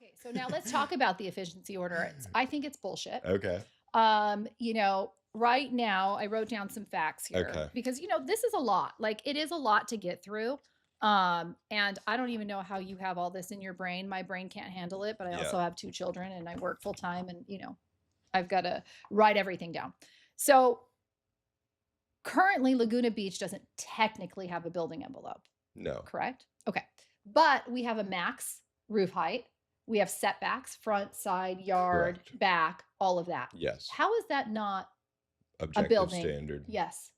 Okay, so now let's talk about the efficiency order. I think it's bullshit. Okay. Right now I wrote down some facts here Okay. because this is a lot. Like it is a lot to get through. And I don't even know how you have all this in your brain. My brain can't handle it, but I Yeah. also have two children and I work full time and I've got to write everything down. So currently Laguna Beach doesn't technically have a building envelope, No. correct? Okay. But we have a max roof height. We have setbacks, front, side, yard, Correct. back, all of that. Yes. How is that not a Objective building? standard. Yes.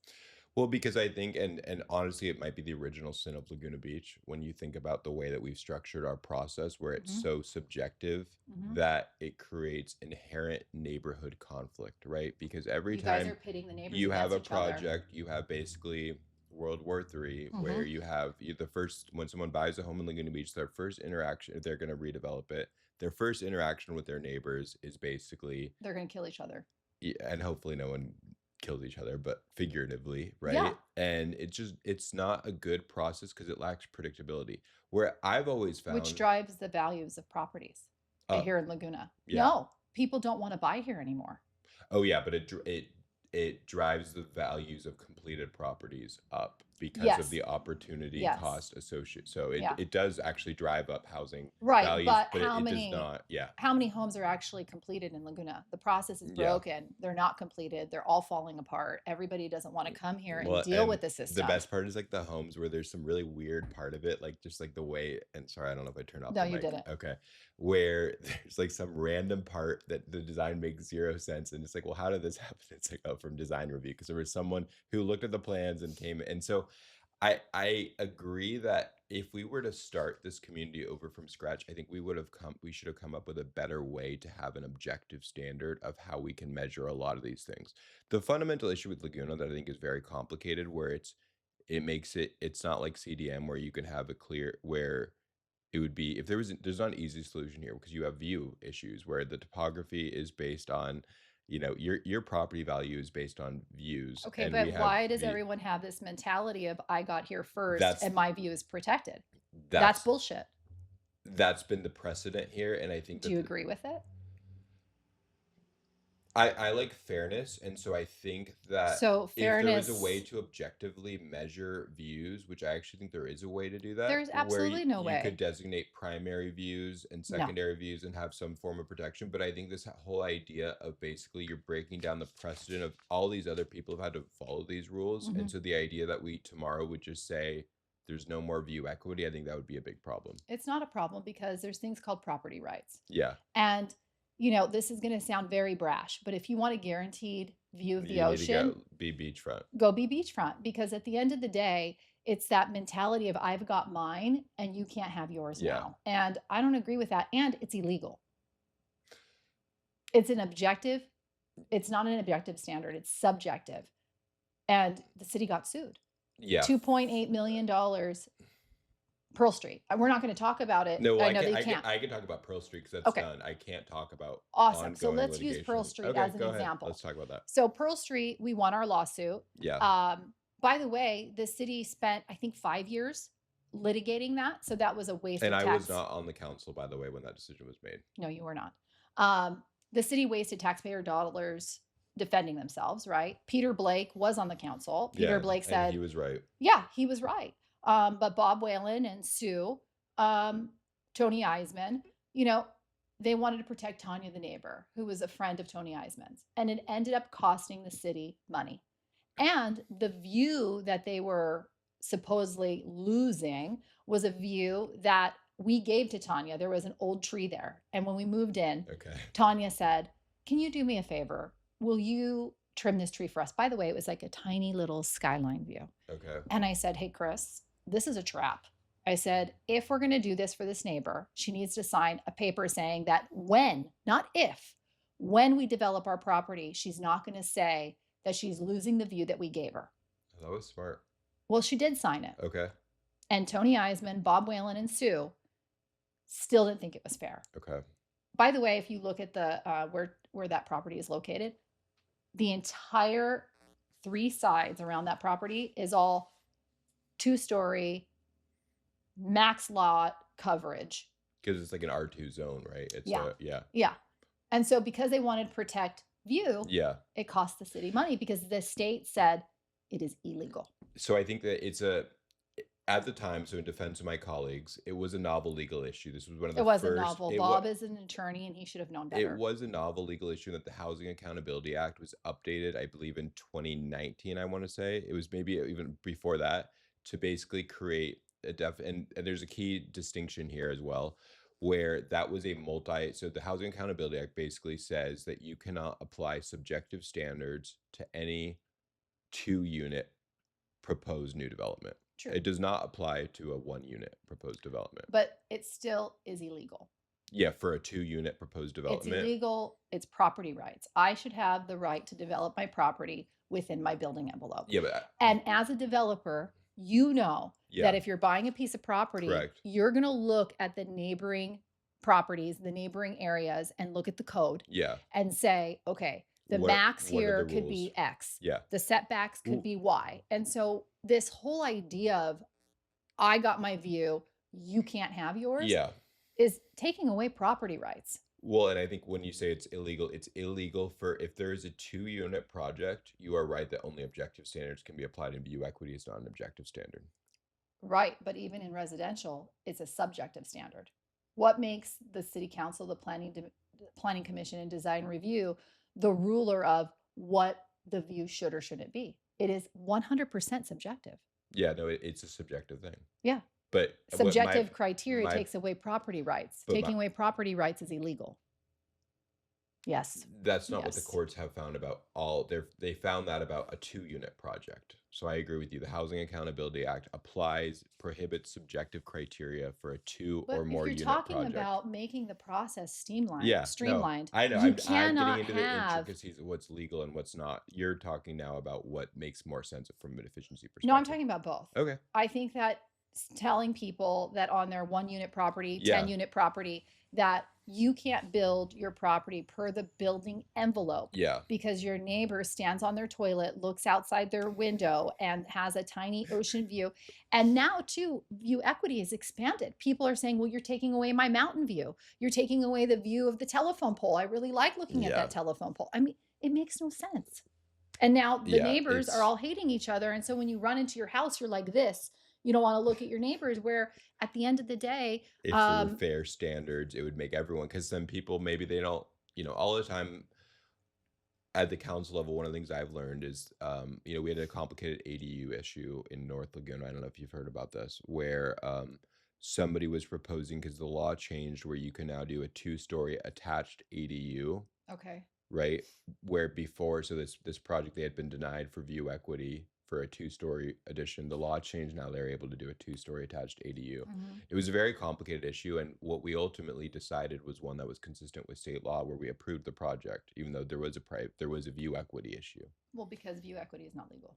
Well, because I think, and honestly, it might be the original sin of Laguna Beach when you think about the way that we've structured our process, where it's Mhm, so subjective mhm. that it creates inherent neighborhood conflict, right? Because every You guys time are pitting the neighbors you have against a each other. project, you have basically World War III, where Mhm. you have the first, when someone buys a home in Laguna Beach, their first interaction, if they're going to redevelop it, their first interaction with their neighbors is basically, They're going to kill each other. and hopefully no one kills each other, but figuratively, Yeah, right? And it's not a good process because it lacks predictability. Where I've always which found drives the values of properties up, here in Laguna. yeah. No, people don't want to buy here anymore. Oh yeah, but it drives the values of completed properties up because of Yes. the opportunity Yes. cost associated. So it Yeah. it does actually drive up housing Right, values, but but it does not. Yeah. how many homes are actually completed in Laguna? The process is Yeah. broken. They're not completed. They're all falling apart. Everybody doesn't want to come here and Well, deal and with the the system. best part is like the homes where there's some really weird part of it, like just like the way, and sorry, I don't know if I turned off No, the you mic. didn't. Okay. Where there's like some random part that the design makes zero sense. And it's like, well, how did this happen? It's like, oh, from design review. Because there was someone who looked at the plans and came. And so I agree that if we were to start this community over from scratch, I think we should have come up with a better way to have an objective standard of how we can measure a lot of these things. The fundamental issue with Laguna that I think is very complicated, where it's not like CDM where you can have a clear where it would be if there's not an easy solution here because you have view issues where the topography is based on, your property value is based on views, Okay, and we but have why does everyone have this mentality of I got here first that's and my view is protected? That's that's bullshit. that's been the precedent here, and I think Do that you agree with it? I like fairness, and so I think that So, if there was a way fairness, to objectively measure views, which I actually think there is a way to do that, there's where absolutely no you could way. designate primary views and No. secondary views and have some form of protection. But I think this whole idea of basically you're breaking down the precedent of all these other people have had to follow these rules. Mhm. And so the idea that we tomorrow would just say there's no more view equity, I think that would be a big problem. It's not a problem because there's things called property rights. Yeah. And, this is going to sound very brash, but if you want a guaranteed view of the You need to ocean, go be beachfront. go be beachfront because at the end of the day, it's that mentality of I've got mine and you can't have yours Yeah. now. And I don't agree with that. And it's illegal. It's an objective, it's not an objective standard, it's subjective. And the city got sued. Yeah. $2.8 million Pearl Street. We're not going to talk about it. No, I I know can that you I can can't. I can talk about Pearl Street because that's Okay. done. I can't talk about Awesome. So ongoing let's use Pearl litigation. Street Okay, as an go ahead. Let's example. talk about that. So Pearl Street, we won our lawsuit. Yeah. By the way, the city spent, I think, 5 years litigating that. So that was a waste And of I was tax. not on the council, by the way, when that decision was made. No, you were not. The city wasted taxpayer dollars defending themselves, right? Peter Blake was on the council. Peter Yeah, Blake and he said, was right. yeah, he was right. But Bob Whalen and Sue, Tony Eisman, they wanted to protect Tanya, the neighbor, who was a friend of Tony Eisman's. And it ended up costing the city money. And the view that they were supposedly losing was a view that we gave to Tanya. There was an old tree there. And when we moved in, Okay. Tanya said, can you do me a favor? Will you trim this tree for us? By the way, it was like a tiny little skyline view. Okay. And I said, hey, Chris, this is a trap. I said, if we're going to do this for this neighbor, she needs to sign a paper saying that when, not if, when we develop our property, she's not going to say that she's losing the view that we gave her. That was smart. Well, she did sign it. Okay. And Tony Eisman, Bob Whalen, and Sue still didn't think it was fair. Okay. By the way, if you look at the where that property is located, the entire 3 sides around that property is all 2-story max lot coverage 'Cause it's like an R2 zone, right? It's Yeah. a yeah. Yeah. And so because they wanted to protect view, Yeah. it cost the city money because the state said it is illegal. So I think that it's a at the time, so in defense of my colleagues, it was a novel legal issue. This was one of It the was a first novel. Bob is an attorney and he should have known it better. was a novel legal issue that the Housing Accountability Act was updated, I believe, in 2019, I wanna say. It was maybe even before that to basically create a and there's a key distinction here as well, where that was a multi so the Housing Accountability Act basically says that you cannot apply subjective standards to any two-unit proposed new development. True. It does not apply to a one-unit proposed development. But it still is illegal. Yeah, for a two-unit proposed It's development. illegal. It's property rights. I should have the right to develop my property within my building envelope. Yeah, but And as a developer, you know that yeah, if you're buying a piece of property, correct. you're going to look at the neighboring properties, the neighboring areas, and look at the code Yeah. and say, okay, the max What are here the could rules? be X, Yeah. the setbacks could W be Y. And so this whole idea of I got my view, you can't have yours yeah. is taking away property rights. Well, and I think when you say it's illegal for if there is a two-unit project, you are right that only objective standards can be applied, and view equity is not an objective standard. Right, but even in residential, it's a subjective standard. What makes the city council, the planning commission and design review the ruler of what the view should or shouldn't be? It is 100% subjective. Yeah, no, it's a subjective thing. Yeah. But what Subjective criteria my takes away property rights. but my Taking away property rights is illegal. Yes. That's not what the Yes. courts have found about they found that about a two-unit project. So I agree with you. The Housing Accountability Act prohibits subjective criteria for a two or But if more you're unit talking project. about making the process streamlined, Yeah, no, streamlined, I know. you I'm getting cannot into the have. intricacies of what's legal and what's not. You're talking now about what makes more sense from an efficiency No, I'm perspective. talking about both. Okay. I think that telling people that on their 1 unit property, Yeah. 10 unit property, that you can't build your property per the building envelope Yeah. because your neighbor stands on their toilet, looks outside their window, and has a tiny ocean view. And now, too, view equity is expanded. People are saying, well, you're taking away my mountain view. You're taking away the view of the telephone pole. I really like looking at Yeah. that telephone pole. I mean, it makes no sense. And now the Yeah, neighbors are it's all hating each other. And so when you run into your house, you're like this. You don't want to look at your neighbors, where at the end of the day, if there were fair standards, it would make everyone because some people maybe they don't, all the time at the council level, one of the things I've learned is, we had a complicated ADU issue in North Laguna. I don't know if you've heard about this, where somebody was proposing because the law changed where you can now do a two-story attached ADU, okay. right? Where before, so this project they had been denied for view equity for a two-story addition. The law changed. Now they're able to do a two-story attached ADU. Mhm. It was a very complicated issue, and what we ultimately decided was one that was consistent with state law, where we approved the project, even though there was a view equity issue. Well, because view equity is not legal.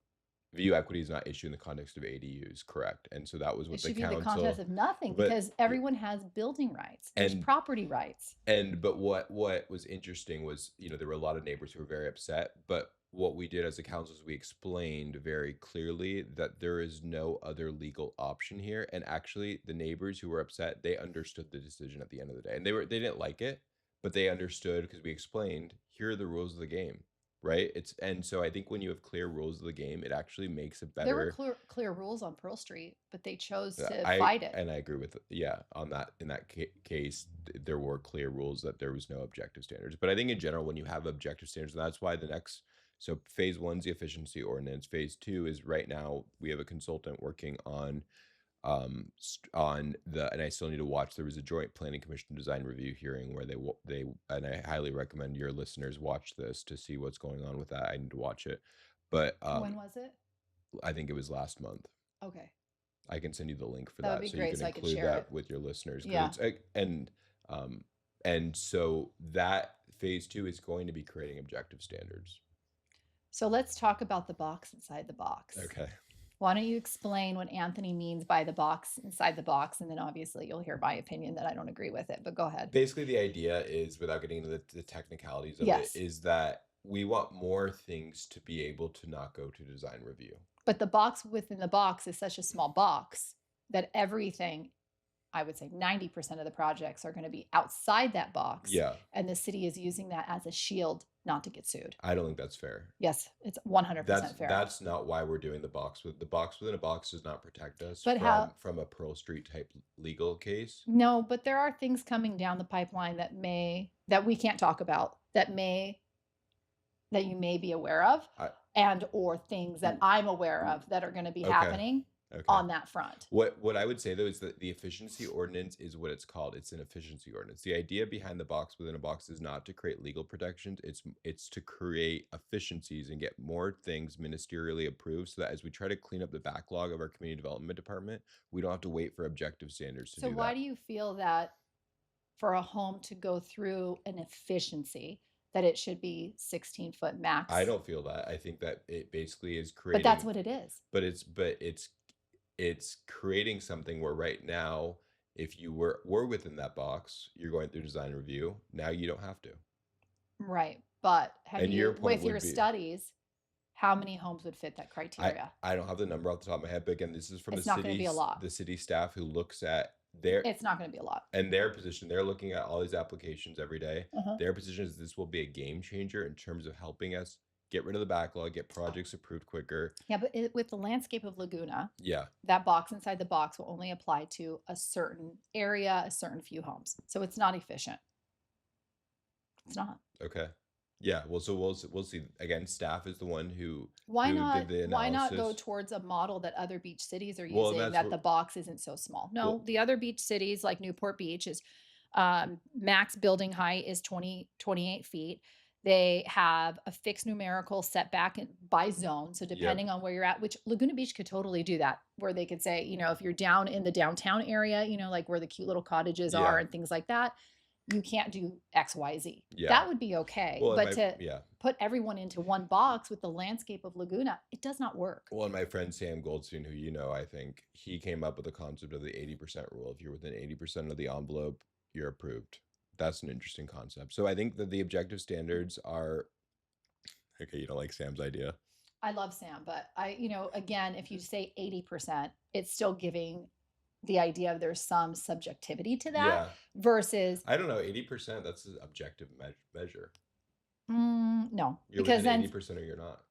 View equity is not issued in the context of ADUs, correct? And so that was It what the should be the council. contest of nothing But because everyone has building rights. There's and property rights. but what was interesting was, there were a lot of neighbors who were very upset, but what we did as a council is we explained very clearly that there is no other legal option here. And actually the neighbors who were upset, they understood the decision at the end of the day. And they didn't like it, but they understood because we explained, here are the rules of the game, right? And so I think when you have clear rules of the game, it actually makes it There were better. clear rules on Pearl Street, but they chose to I fight it. and I agree with on that in that case there were clear rules that there was no objective standards. But I think in general when you have objective standards, and that's why so phase one's the efficiency ordinance. Phase two is right now we have a consultant working on and I still need to watch. There was a joint planning commission design review hearing where they and I highly recommend your listeners watch this to see what's going on with that. I need to watch it, but When was it? I think it was last month. Okay. I can send you the link for That would that be so you great can so I could include share that it. with your listeners. 'Cause Yeah. it's and so that phase two is going to be creating objective standards. So let's talk about the box inside the box. Okay. Why don't you explain what Anthony means by the box inside the box? And then obviously you'll hear my opinion that I don't agree with it, but go ahead. Basically, the idea is, without getting into the technicalities of it, Yes. is that we want more things to be able to not go to design review. But the box within the box is such a small box that everything I would say 90% of the projects are going to be outside that box. Yeah. And the city is using that as a shield not to get sued. I don't think that's fair. Yes, it's 100% fair. That's not why we're doing the box within a box does not protect us But how, from a Pearl Street type legal case. no, but there are things coming down the pipeline that we can't talk about, that you may be aware of, I and or things that I'm aware of that are going to be Okay. happening Okay. on that front. What I would say though is that the efficiency ordinance is what it's called. It's an efficiency ordinance. The idea behind the box within a box is not to create legal protections. It's to create efficiencies and get more things ministerially approved so that as we try to clean up the backlog of our community development department, we don't have to wait for objective standards to So do why that. do you feel that for a home to go through an efficiency that it should be 16-foot max? I don't feel that. I think that it basically is But that's creating, what it is. but it's creating something where right now, if you were within that box, you're going through design review. Now you don't have to. Right. But have And your you, point with your would be, studies, how many homes would fit that criteria? I don't have the number off the top of my head, but again, this is from It's not going to be a lot. the city staff who looks at their It's not going to be a lot. and their position. They're looking at all these applications every day. Uh-huh. Their position is this will be a game changer in terms of helping us get rid of the backlog, get projects approved quicker. Yeah, but with the landscape of Laguna, Yeah. that box inside the box will only apply to a certain area, a certain few homes. So it's not efficient. It's not. Okay. Yeah. Well, so we'll see. Again, staff is the one who Why who not did the why not go analysis. towards a model that other beach cities are Well, and using, that's that what the box isn't so small? No, well, the other beach cities like Newport Beach is max building height is 28 feet. They have a fixed numerical setback by zone. So yep. depending on where you're at, which Laguna Beach could totally do that, where they could say, if you're down in the downtown area, like where the cute little cottages are Yeah. and things like that, you can't do XYZ. Yeah. That would be okay. Well, But to yeah. put everyone into one box with the landscape of Laguna, it does not work. Well, and my friend Sam Goldstein, who I think he came up with the concept of the 80% rule. If you're within 80% of the envelope, you're approved. That's an interesting concept. So I think that the objective standards are okay. You don't like Sam's idea. I love Sam, but again, if you say 80%, it's still giving the idea of there's some subjectivity to that Yeah. versus I don't know. 80%. That's an objective measure. no, You're because within then 80% or you're not.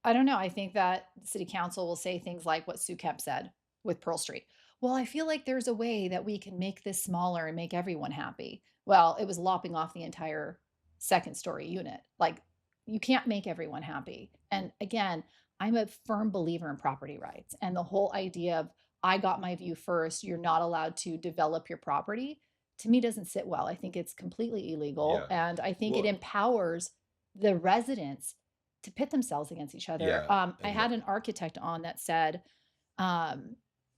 I don't know. I think that the city council will say things like what Sue Kemp said with Pearl Street. Well, I feel like there's a way that we can make this smaller and make everyone happy. Well, it was lopping off the entire second story unit. Like, you can't make everyone happy. And again, I'm a firm believer in property rights and the whole idea of I got my view first, you're not allowed to develop your property, to me doesn't sit well. I think it's completely illegal. Yeah. And I think it Well, empowers the residents to pit themselves against each other. yeah. I And had an architect on that said,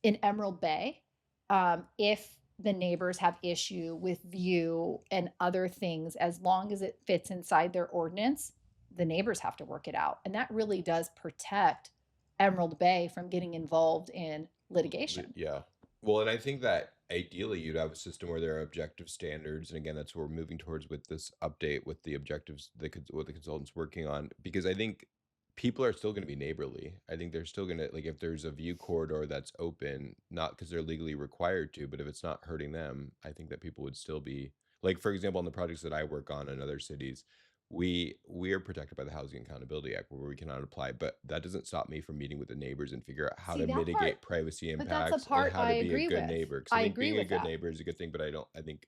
in Emerald Bay, if the neighbors have issue with view and other things, as long as it fits inside their ordinance, the neighbors have to work it out. And that really does protect Emerald Bay from getting involved in litigation. yeah. Well, and I think that ideally you'd have a system where there are objective standards, and again, that's what we're moving towards with this update with the objectives what the consultant's working on. Because I think people are still going to be neighborly. I think they're still going to, like, if there's a view corridor that's open, not because they're legally required to, but if it's not hurting them, I think that people would still be, like, for example, on the projects that I work on in other cities, we are protected by the Housing Accountability Act where we cannot apply, but that doesn't stop me from meeting with the neighbors and figure out how See, to that mitigate part, privacy but that's a impacts and part how I to be a agree good with. neighbor. Because I I think agree being a with good that. neighbor is a good thing, but I think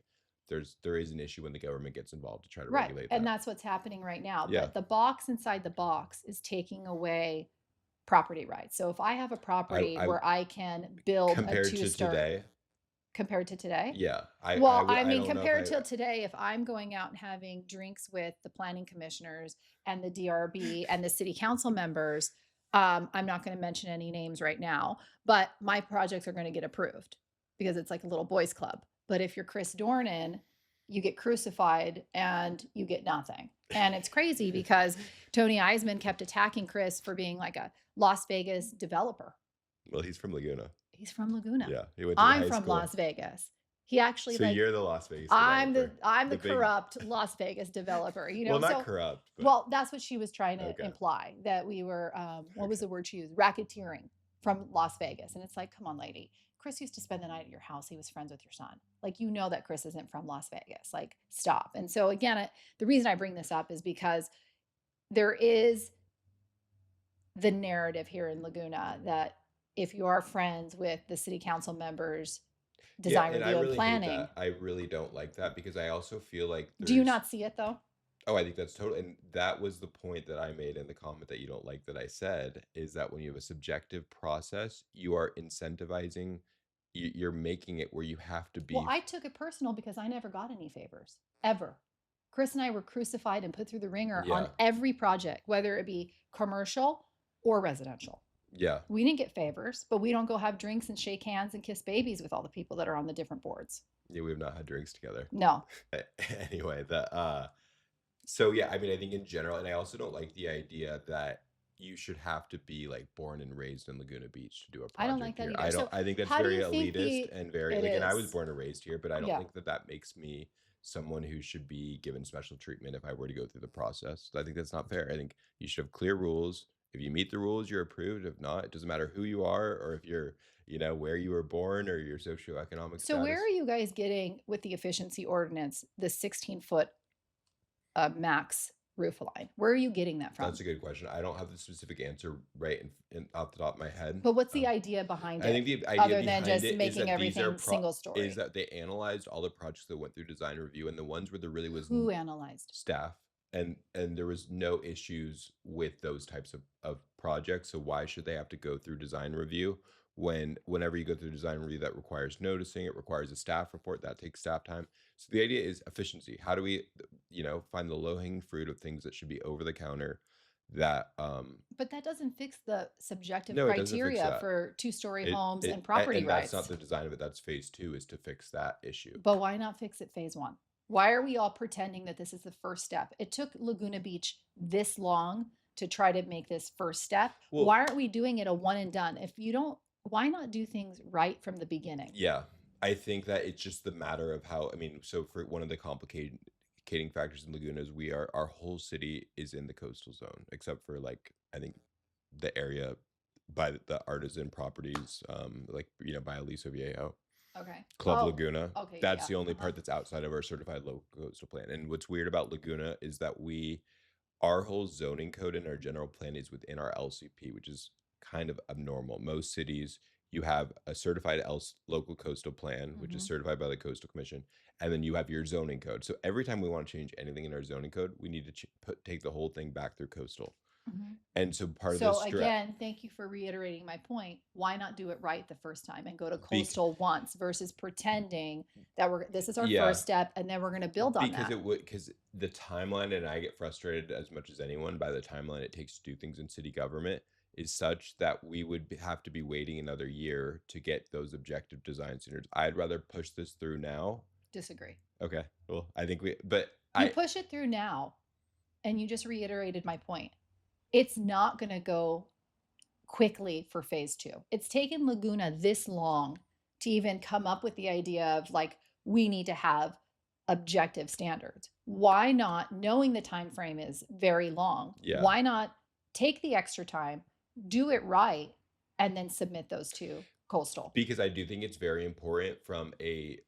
there is an issue when the government gets involved to try to Right. regulate And that. that's what's happening right now. Yeah. But the box inside the box is taking away property rights. So if I have a property I where I can build a compared to two-story today, compared to today, yeah, well, I I mean, don't know if compared to today, if I'm going out and having drinks with the planning commissioners and the DRB and the city council members, I'm not going to mention any names right now, but my projects are going to get approved because it's like a little boys club. But if you're Chris Dornan, you get crucified and you get nothing. And it's crazy because Tony Eisman kept attacking Chris for being like a Las Vegas developer. well, he's from Laguna. He's from Laguna. Yeah, he went to I'm high from school. Las Vegas. He actually So like you're the Las Vegas I'm developer. the big- corrupt Las Vegas developer, Well, not So corrupt, but well, that's what she was trying to Okay. imply, that we were what was Okay. the word she used? Racketeering from Las Vegas. And it's like, come on, lady. Chris used to spend the night at your house. He was friends with your son. Like, you know that Chris isn't from Las Vegas. Like, stop. And so, again, the reason I bring this up is because there is the narrative here in Laguna that if you are friends with the city council members, Yeah, design and I review and really hate planning, that. I really don't like that because I also feel like do you there's not see it though? oh, I think that's totally, and that was the point that I made in the comment that you don't like that I said, is that when you have a subjective process, you are incentivizing, you're making it where you have to Well, be I took it personal because I never got any favors ever. Chris and I were crucified and put through the ringer on yeah, every project, whether it be commercial or residential. yeah. We didn't get favors, but we don't go have drinks and shake hands and kiss babies with all the people that are on the different boards. Yeah, we have not had drinks together. No. Anyway, so yeah, I mean, I think in general, and I also don't like the idea that you should have to be like born and raised in Laguna Beach to do a I don't like project that here. either. So I think that's how do very you think elitist the and very it like, and I was is? born and raised here, but I don't Yeah. think that that makes me someone who should be given special treatment if I were to go through the process. I think that's not fair. I think you should have clear rules. If you meet the rules, you're approved. If not, it doesn't matter who you are or if you're, where you were born or your socioeconomic So where are status. you guys getting with the efficiency ordinance, the 16-foot max roof line? Where are you getting that from? That's a good question. I don't have the specific answer right in off the top of my head. But what's the idea behind I it think the idea other than behind just it is making that these are everything single is story? that they analyzed all the projects that went through design review and the ones where there really was Who analyzed? staff and there was no issues with those types of projects. So why should they have to go through design review whenever you go through design review that requires noticing, it requires a staff report that takes staff time. So the idea is efficiency. How do we, find the low-hanging fruit of things that should be over the counter that But that doesn't fix the subjective no, it doesn't fix criteria that. for two-story homes and A property and that's not rights. the design of it, that's phase 2 is to fix that issue. But why not fix it phase one? Why are we all pretending that this is the first step? It took Laguna Beach this long to try to make this first step. Well, Why aren't we doing it a one and done? If you don't, why not do things right from the beginning? yeah, I think that it's just the matter of how I mean, so for one of the complicating factors in Laguna is our whole city is in the coastal zone, except for, like, I think the area by the artisan properties, like, by Aliso Viejo. Okay. Club Oh, Laguna. okay. That's Yeah. the only Uh-huh. part that's outside of our certified local coastal plan. And what's weird about Laguna is that our whole zoning code and our general plan is within our LCP, which is kind of abnormal. Most cities, you have a certified local coastal plan, which is Hmm. certified by the Coastal Commission, and then you have your zoning code. So every time we want to change anything in our zoning code, we need to take the whole thing back through coastal. Hmm. And so part of So this again, thank you for reiterating my point. Why not do it right the first time and go to bec- coastal once versus pretending that this is our yeah, first step and then we're going to build on because that? because the timeline, and I get frustrated as much as anyone by the timeline it takes to do things in city government, is such that we would have to be waiting another year to get those objective design standards. I'd rather push this through now. Disagree. Okay, well, I think but You push it through now, and you just reiterated my point. It's not going to go quickly for phase two. It's taken Laguna this long to even come up with the idea of like, we need to have objective standards. Why not, knowing the time frame is very long, yeah, why not take the extra time, do it right, and then submit those to coastal? because I do think it's very important from a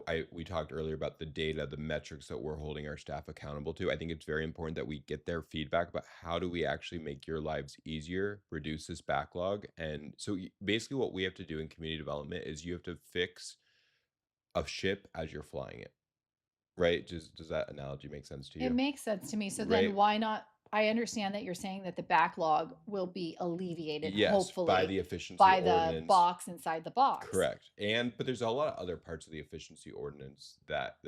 I we talked earlier about the data, the metrics that we're holding our staff accountable to. I think it's very important that we get their feedback about how do we actually make your lives easier, reduce this backlog. And so basically what we have to do in community development is you have to fix a ship as you're flying it, right? Does that analogy make sense to It you? makes sense to me. So then Right? why not? I understand that you're saying that the backlog will be alleviated, Yes, by hopefully, the efficiency by the ordinance. box inside the box. Correct. But there's a lot of other parts of the efficiency ordinance that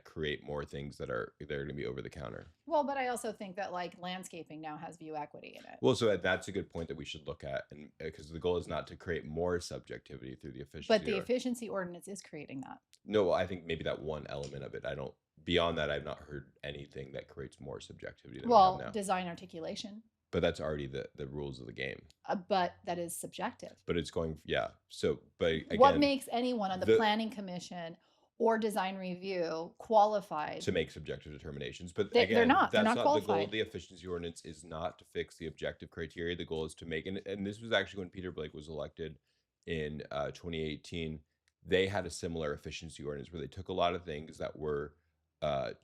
create more things that are going to be over the counter. Well, but I also think that like landscaping now has view equity in it. Well, so that's a good point that we should look at, and because the goal is not to create more subjectivity through the But efficiency. the efficiency ordinance is creating that. No, well, I think maybe that one element of it. I don't. Beyond that, I've not heard anything that creates more subjectivity than we have Well, now. design articulation, But that's already the rules of the game. but that is subjective. But it's going, yeah. So, but What again, makes anyone on the planning commission or design review qualified? to make subjective determinations. But They're again, not. They're that's not not the goal qualified. of the efficiency ordinance is not to fix the objective criteria. The goal is to make, and this was actually when Peter Blake was elected, in 2018, they had a similar efficiency ordinance where they took a lot of things that were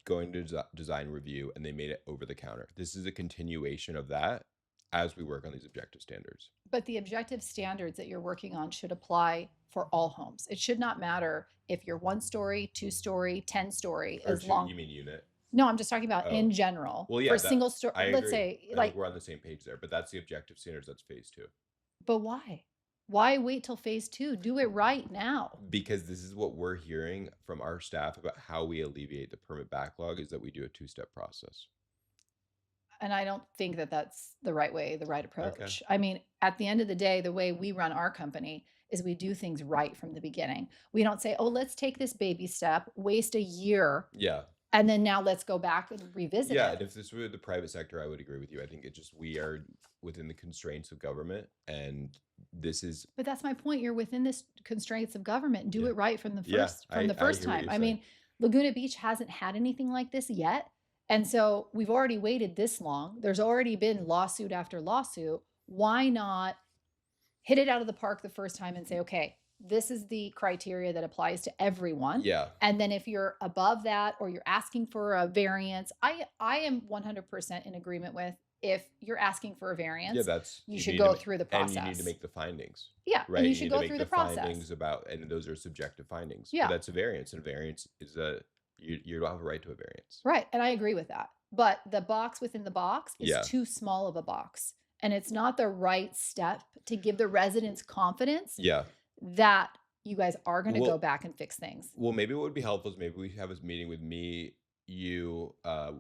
going to design review and they made it over the counter. This is a continuation of that as we work on these objective standards. But the objective standards that you're working on should apply for all homes. It should not matter if you're 1 story, 2 story, 10 story, Or as two, long. you mean unit? No, I'm just talking about Oh, in general well, for yeah, that single story. I Let's agree. say I think like, we're on the same page there, but that's the objective standards. That's phase two. but why? Why wait till phase two? Do it right now. Because this is what we're hearing from our staff about how we alleviate the permit backlog is that we do a two-step process. And I don't think that that's the right way, the right Okay. approach. I mean, at the end of the day, the way we run our company is we do things right from the beginning. We don't say, oh, let's take this baby step, waste a year, Yeah. and then now let's go back and revisit Yeah, it. and if this were the private sector, I would agree with you. I think it just we are within the constraints of government, and this is But that's my point. You're within this constraints of government. Do yeah, it right from the yeah. I first hear what time. you're I saying. mean, Laguna Beach hasn't had anything like this yet. And so we've already waited this long. There's already been lawsuit after lawsuit. Why not hit it out of the park the first time and say, okay, this is the criteria that applies to everyone. Yeah, And then if you're above that or you're asking for a variance, I am 100% in agreement with, if you're asking for a yeah. variance, That's you you should need to go ma- through the and you need to process. make the findings, Yeah, and right? you You should need to go make through the the process. findings about, and those are subjective findings. But Yeah, that's a variance, and a variance is a you don't have a right to a variance. right. And I agree with that. But the box within the box is Yeah, too small of a box. And it's not the right step to give the residents confidence yeah. that you guys are going to go Well, back and fix things. Well, maybe what would be helpful is maybe we have a meeting with me, you,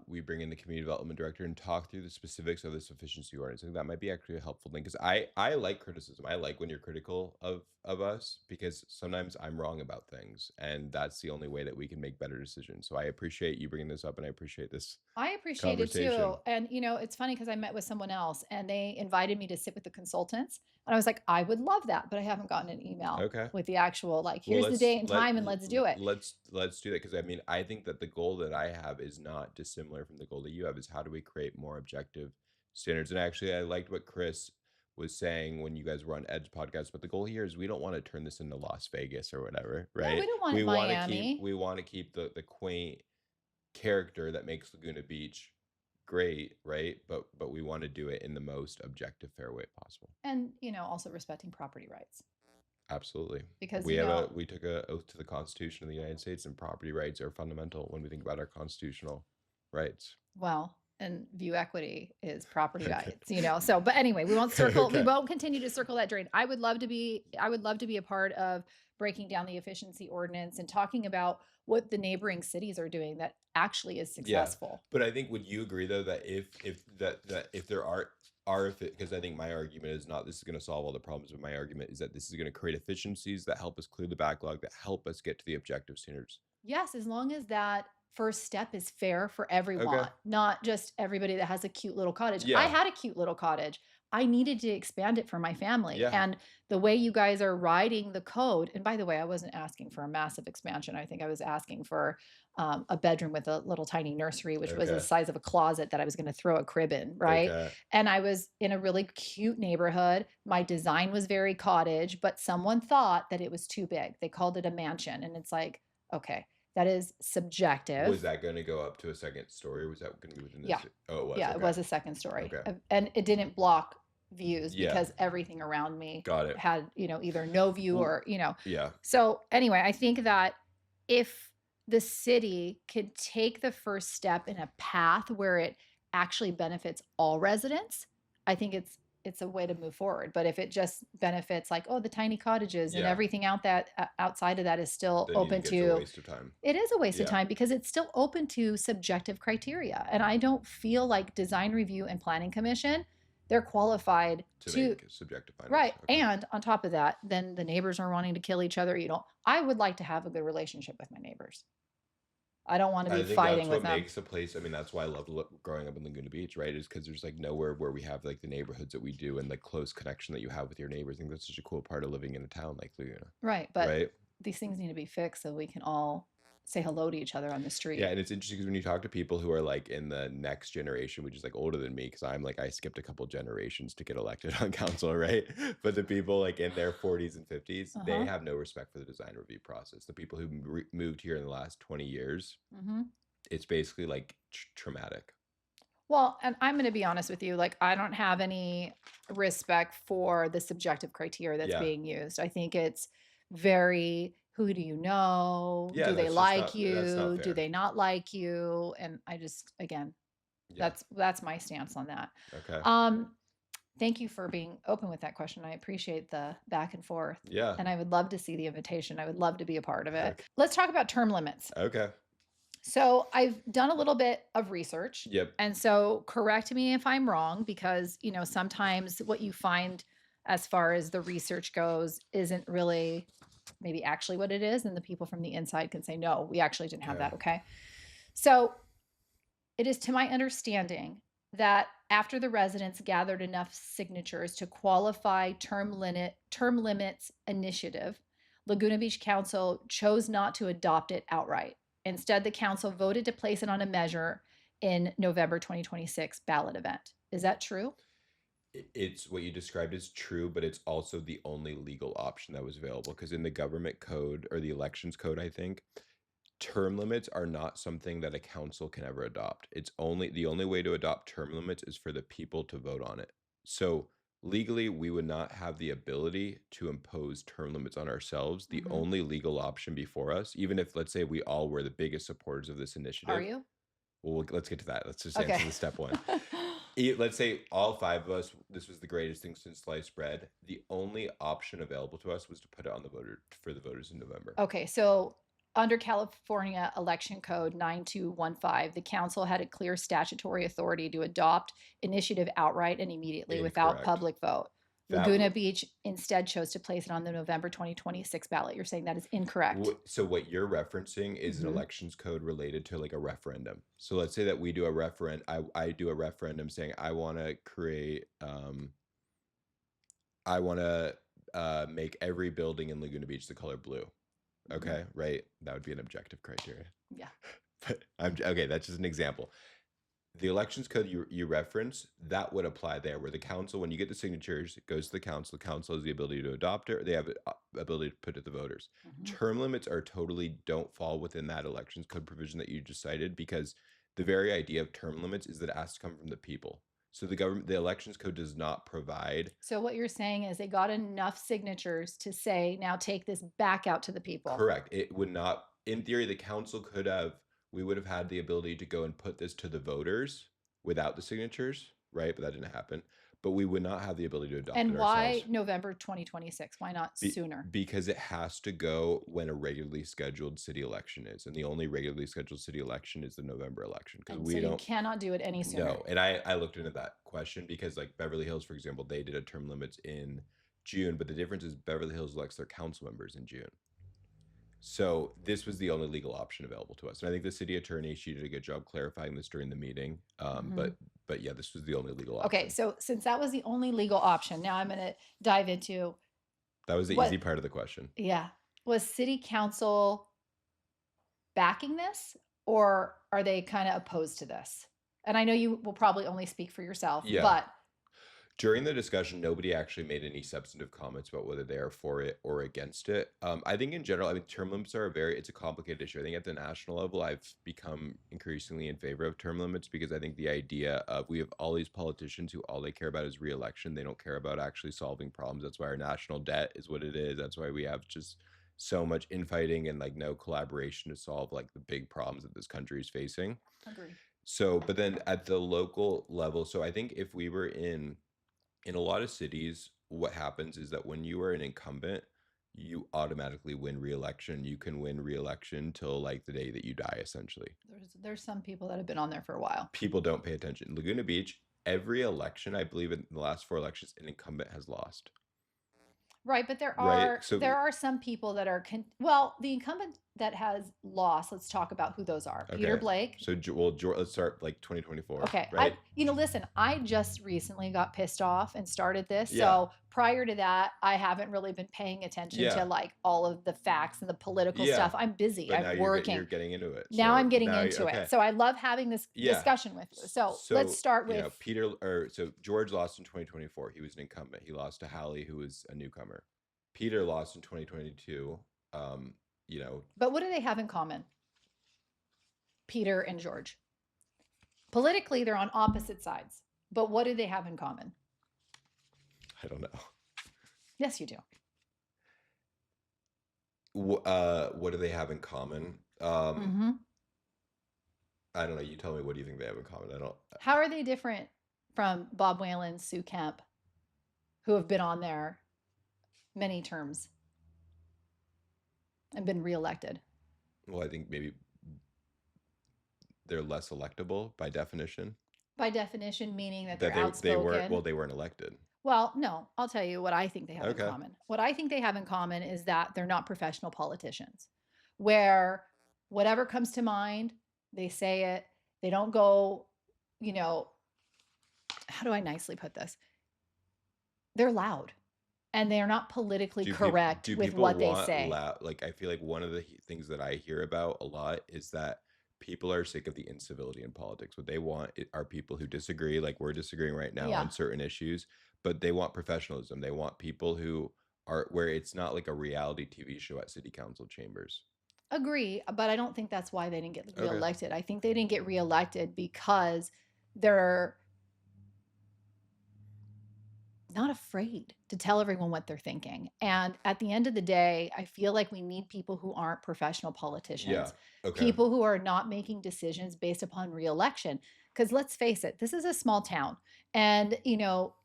we bring in the community development director and talk through the specifics of this efficiency ordinance. I think that might be actually a helpful thing because I like criticism. I like when you're critical of us because sometimes I'm wrong about things, and that's the only way that we can make better decisions. So I appreciate you bringing this up, and I appreciate this I appreciate it too. conversation. And, it's funny because I met with someone else and they invited me to sit with the consultants. And I was like, I would love that, but I haven't gotten an email Okay. with the actual, like, Well, here's the date and time and let's do it. let's do that because I mean I think that the goal that I have is not dissimilar from the goal that you have. Is how do we create more objective standards? And actually, I liked what Chris was saying when you guys were on Ed's podcast. But the goal here is we don't want to turn this into Las Vegas or whatever, No, we right? don't want it Miami. We want to keep the quaint character that makes Laguna Beach great, right? But we want to do it in the most objective, fair way possible. And, also respecting property rights. Absolutely. Because, We took a oath to the Constitution of the United States, and property rights are fundamental when we think about our constitutional rights. well, and view equity is property Okay. rights. So, but anyway, we won't we Okay. won't continue to circle that drain. I would love to be a part of breaking down the efficiency ordinance and talking about what the neighboring cities are doing that actually is Yeah. successful. But I think would you agree though that if there are if it because I think my argument is not this is going to solve all the problems, but my argument is that this is going to create efficiencies that help us clear the backlog, that help us get to the objective standards. Yes, as long as that first step is fair for everyone, Okay. not just everybody that has a cute little cottage. I Yeah. had a cute little cottage. I needed to expand it for my family. Yeah. And the way you guys are writing the code, and by the way, I wasn't asking for a massive expansion. I think I was asking for a bedroom with a little tiny nursery, which was the Okay. size of a closet that I was going to throw a crib in, right? Okay. And I was in a really cute neighborhood. My design was very cottage, but someone thought that it was too big. They called it a mansion. And it's like, okay, that is subjective. Was that going to go up to a second story? Or was that going to be within this? Yeah. Oh, it was. Yeah, it Okay. was a second story. Okay. And it didn't block views Yeah. because everything around me Got it. had, either no view Well, or. Yeah. So anyway, I think that if the city could take the first step in a path where it actually benefits all residents, I think it's a way to move forward. But if it just benefits like, oh, the tiny cottages and Yeah. everything outside of that is still Then you open think it's a waste of time. it is a waste of Yeah. time because it's still open to subjective criteria. And I don't feel like design review and planning commission, they're qualified To to, make subjective findings. right. Okay. And on top of that, then the neighbors are wanting to kill each other. I would like to have a good relationship with my neighbors. I don't want to I be think fighting that's with what them. makes a place. I mean, that's why I love growing up in Laguna Beach, right? Is because there's like nowhere where we have like the neighborhoods that we do and the close connection that you have with your neighbors. I think that's such a cool part of living in a town like Laguna, Right. But right? these things need to be fixed so we can all say hello to each other on the Yeah, street. and it's interesting because when you talk to people who are like in the next generation, which is like older than me, because I'm like I skipped a couple generations to get elected on council, right? But the people like in their 40s and 50s, they Uh-huh. have no respect for the design review process. The people who moved here in the last 20 years, Hmm. it's basically like traumatic. Well, and I'm going to be honest with you, like I don't have any respect for the subjective criteria that's Yeah. being used. I think it's very who do you know? Yeah, Do they that's just like not that's not you? Do fair. they not like you? And I just again, Yeah. that's my stance on that. Okay. Um Thank you for being open with that question. I appreciate the back and forth. Yeah. And I would love to see the invitation. I would love to be a part of it. Okay. Let's talk about term limits. Okay. So I've done a little bit of research. Yep. And so correct me if I'm wrong, because, sometimes what you find as far as the research goes isn't really maybe actually what it is. And the people from the inside can say, no, we actually didn't have Okay. that. Okay. So it is to my understanding that after the residents gathered enough signatures to qualify term limits initiative, Laguna Beach Council chose not to adopt it outright. Instead, the council voted to place it on a measure in November 2026 ballot event. Is that true? It's what you described is true, but it's also the only legal option that was available because in the government code or the elections code, I think term limits are not something that a council can ever adopt. It's only the only way to adopt term limits is for the people to vote on it. So legally, we would not have the ability to impose term limits on ourselves. The Mm-hmm. only legal option before us, even if let's say we all were the biggest supporters of this Are initiative, you? well, let's get to that. Let's just Okay. answer the step one. Let's say all five of us, this was the greatest thing since sliced bread. The only option available to us was to put it on the voter for the voters in November. Okay, so under California Election Code 9215, the council had a clear statutory authority to adopt initiative outright and immediately without Incorrect. public vote. That Laguna Beach instead chose to place it on the November 2026 ballot. You're saying that is incorrect. So what you're referencing is an Hmm. elections code related to like a referendum. So let's say that we do a referendum. I do a referendum saying I want to create I want to make every building in Laguna Beach the color blue. Hmm. Okay, right? That would be an objective criteria. Yeah. But I'm okay. That's just an example. The elections code you reference, that would apply there, where the council, when you get the signatures, it goes to the council has the ability to adopt it, or they have the ability to put it to the voters. Hmm. Term limits are totally don't fall within that elections code provision that you just cited, because the very idea of term limits is that it has to come from the people. So the elections code does not provide. So what you're saying is they got enough signatures to say, now take this back out to the people. Correct. It would not, in theory, the council could have, we would have had the ability to go and put this to the voters without the signatures, right? But that didn't happen. But we would not have the ability to adopt And it why ourselves November 2026? Why not sooner? because it has to go when a regularly scheduled city election is. And the only regularly scheduled city election is the November election because And so we you don't. cannot do it any sooner. No, and I looked into that question because like Beverly Hills, for example, they did a term limits in June, but the difference is Beverly Hills elects their council members in June. So this was the only legal option available to us, and I think the city attorney, she did a good job clarifying this during the meeting. Hmm. But yeah, this was the only legal Okay, option. so since that was the only legal option, now I'm going to dive into That was the what, easy part of the question. yeah, was city council backing this or are they kind of opposed to this? And I know you will probably only speak for yourself, Yeah. but During the discussion, nobody actually made any substantive comments about whether they are for it or against it. I think in general, I mean, term limits are it's a complicated issue. I think at the national level, I've become increasingly in favor of term limits because I think the idea of we have all these politicians who all they care about is reelection. They don't care about actually solving problems. That's why our national debt is what it is. That's why we have just so much infighting and like no collaboration to solve like the big problems that this country is facing. agree. So, but then at the local level, so I think if we were in a lot of cities, what happens is that when you are an incumbent, you automatically win re-election. You can win re-election till like the day that you die, essentially. There's some people that have been on there for a while. People don't pay attention. Laguna Beach, every election, I believe in the last four elections, an incumbent has lost. Right, but there right? are So there are some people that are well, the incumbent that has lost, let's talk about who those are. Peter okay, Blake. so let's start like 2024, Okay, right? listen, I just recently got pissed off and started this. Yeah, So prior to that, I haven't really been paying attention to yeah, like all of the facts and the political yeah. stuff. I'm busy. But now I'm you're working. getting into it. Now So I'm getting now, into it. okay, So I love having this yeah. discussion with you. So let's So start with George lost in 2024. He was an incumbent. He lost to Hallie, who was a newcomer. Peter lost in 2022. Um, you know, but what do they have in common? Peter and George. Politically, they're on opposite sides. But what do they have in common? I don't know. Yes, you do. What do they have in common? Hmm. I don't know. You tell me. What do you think they have in common? I don't. How are they different from Bob Whalen, Sue Kemp, who have been on there many terms and been reelected? Well, I think maybe they're less electable by definition. By definition, meaning that That they're they weren't. outspoken. Well, they weren't elected. Well, no, I'll tell you what I think they have in Okay. common. What I think they have in common is that they're not professional politicians, where whatever comes to mind, they say it. They don't go, you know, how do I nicely put this? They're loud and they're not politically correct Do with people what they want say. loud? Like, I feel like one of the things that I hear about a lot is that people are sick of the incivility in politics. What they want are people who disagree, like we're disagreeing right now Yeah, on certain issues, but they want professionalism. They want people who are where it's not like a reality TV show at city council chambers. agree. But I don't think that's why they didn't get Okay. reelected. I think they didn't get reelected because they're not afraid to tell everyone what they're thinking. And at the end of the day, I feel like we need people who aren't professional Yeah. politicians, Okay. people who are not making decisions based upon reelection. Because let's face it, this is a small town and,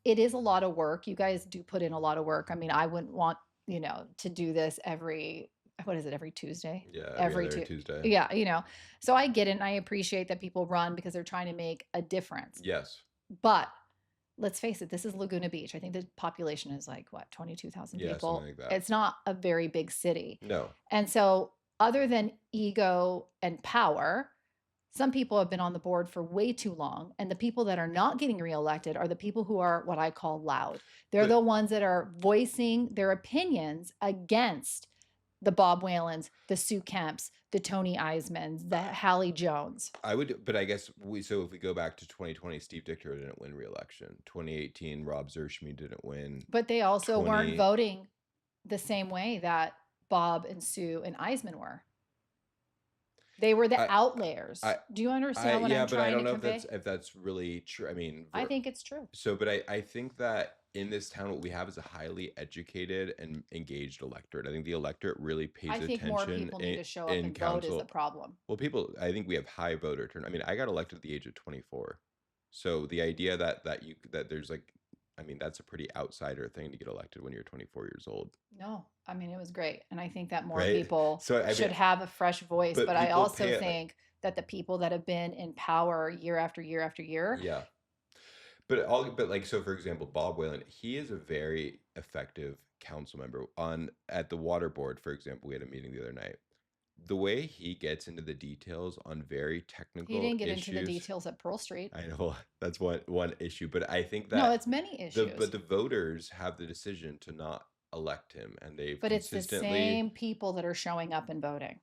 it is a lot of work. You guys do put in a lot of work. I mean, I wouldn't want, to do this what is it, every Tuesday? Yeah. Every Every other two. Tuesday. Yeah, so I get it and I appreciate that people run because they're trying to make a difference. Yes. But let's face it, this is Laguna Beach. I think the population is like what, 22,000 Yeah. Something people. like that. It's not a very big city. No. And so, other than ego and power, some people have been on the board for way too long. And the people that are not getting reelected are the people who are what I call loud. They're the But ones that are voicing their opinions against the Bob Whalens, the Sue Kemps, the Tony Eismans, the Hallie Jones. I would, but I guess so if we go back to 2020, Steve Dichter didn't win re-election. 2018, Rob Zerschmi didn't win. But they also weren't 20, voting the same way that Bob and Sue and Eisman were. They were the I, outliers. I, Do you understand what yeah, I'm but I trying don't to know convey? if that's really true. I mean, I think it's true. so, but I think that in this town, what we have is a highly educated and engaged electorate. I think the electorate really pays I think more attention people need to show up in and vote is the council. problem. Well, I think we have high voter turn. I mean, I got elected at the age of 24. So the idea that there's like, I mean, that's a pretty outsider thing to get elected when you're 24 years old, No, I mean, it was great. And I think that more right? people So I mean, should have a fresh voice. but But I people also pay it like, think that the people that have been in power year after year after year, yeah. But like, so for example, Bob Whalen, he is a very effective council member at the water board. For example, we had a meeting the other night. The way he gets into the details on very he technical didn't get into the issues, details at Pearl Street. I know that's one issue, but I think No, that it's many issues. the voters have the decision to not elect him, and they've But it's the consistently. same people that are showing up and voting.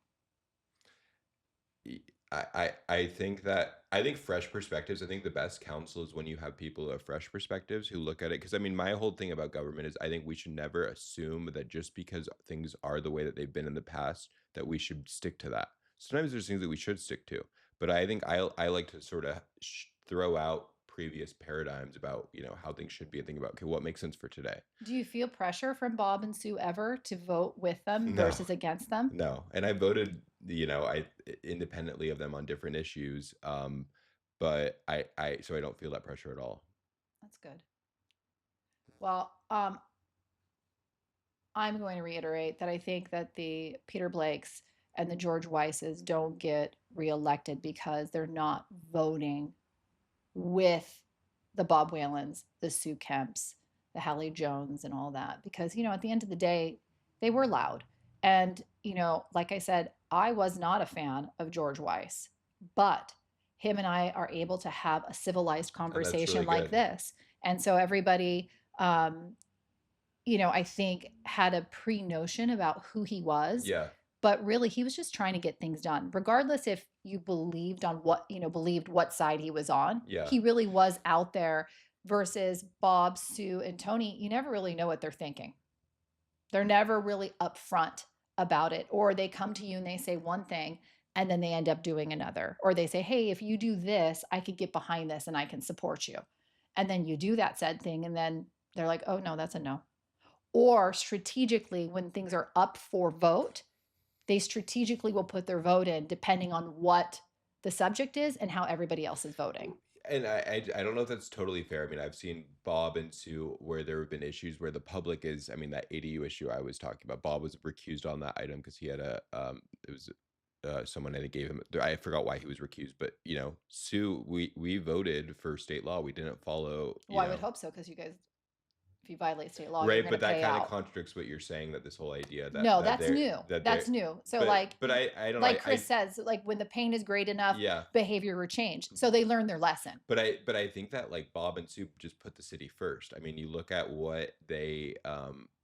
I think fresh perspectives. I think the best counsel is when you have people who have fresh perspectives who look at it. Because I mean, my whole thing about government is I think we should never assume that just because things are the way that they've been in the past that we should stick to that. Sometimes there's things that we should stick to, but I think I like to sort of throw out previous paradigms about how things should be and think about okay what makes sense for today. Do you feel pressure from Bob and Sue ever to vote with them No. versus against them? No, and I voted, I independently of them on different issues, but so I don't feel that pressure at all. That's good. Well, I'm going to reiterate that I think that the Peter Blakes and the George Weisses don't get reelected because they're not voting with the Bob Whalens, the Sue Kemps, the Hallie Jones and all that, because, at the end of the day, they were loud. And, like I said, I was not a fan of George Weiss, but him and I are able to have a civilized And that's conversation really like good. this. And so everybody, um, I think had a pre notion about who he was, Yeah. but really he was just trying to get things done. Regardless if you believed what side he was on, Yeah. he really was out there versus Bob, Sue, and Tony. You never really know what they're thinking. They're never really upfront about it, or they come to you and they say one thing and then they end up doing another, or they say, hey, if you do this, I could get behind this and I can support you. And then you do that said thing and then they're like, oh no, that's a no. Or strategically, when things are up for vote, they strategically will put their vote in depending on what the subject is and how everybody else is voting. And I don't know if that's totally fair. I mean, I've seen Bob and Sue where there have been issues where the public is, I mean, that ADU issue I was talking about, Bob was recused on that item because he had it was someone I think gave him, I forgot why he was recused, but Sue, we voted for state law. We didn't follow, Well, I would hope so because you guys, if you violate state law, you're right, going to but that pay kind of out. contradicts what you're saying, that this whole idea No, that that's they're new. that they're That's new. So but I don't know. like Chris says, like when the pain is great enough, Yeah. behavior will change. So they learn their lesson. But I think that, like, Bob and Soup just put the city first. I mean, you look at what they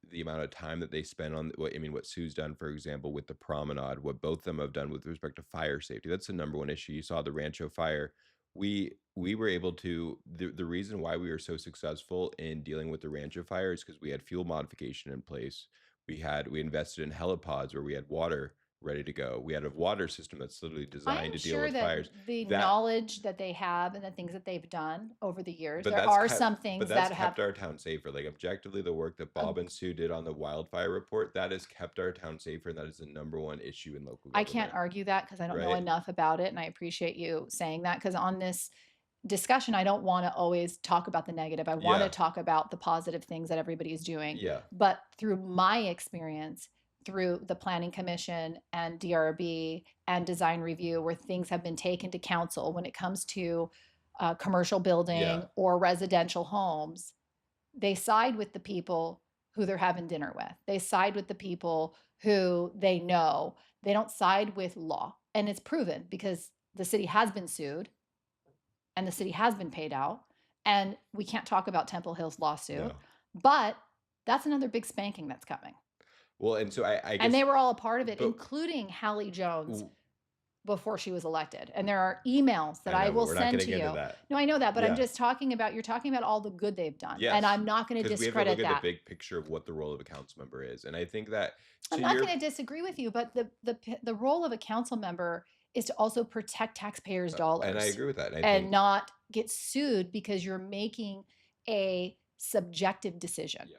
the amount of time that they spend on what, I mean, what Sue's done, for example, with the promenade, what both of them have done with respect to fire safety. That's the number one issue. You saw the Rancho fire. We were able to, the reason why we were so successful in dealing with the Rancho fire is because we had fuel modification in place. We invested in helipods where we had water ready to go. We had a water system that's literally I designed am to deal sure with that fires. the That knowledge that they have and the things that they've done over the years, But there that's are kept some but things that's that have. kept our town safer. Like, objectively, the work that uh, Bob and Sue did on the wildfire report, that has kept our town safer, and that is the number one issue in local I can't government, argue that because I don't know right? enough about it, and I appreciate you saying that because on this discussion, I don't want to always talk about the negative. I want to Yeah, talk about the positive things that everybody is doing. yeah, But through my experience, through the Planning Commission and DRB and design review, where things have been taken to council when it comes to commercial yeah, building or residential homes, they side with the people who they're having dinner with. They side with the people who they know. They don't side with law. And it's proven because the city has been sued and the city has been paid out. And we can't talk about Temple Hill's lawsuit, no. but that's another big spanking that's coming. Well, and so I And guess, they were all a part of it, but including Hallie Jones w before she was elected. And there are emails that I I know, but will we're not send getting to into you. that. No, I know that, but I'm Yeah. just talking about, you're talking about all the good they've done. And Yes, I'm not going to because we have to look discredit at the that. big picture of what the role of a council member is, and I think that, I'm to not your going to disagree with you, but the role of a council member is to also protect taxpayers' and I dollars agree with that, and I and think, not get sued because you're making a subjective decision. yeah.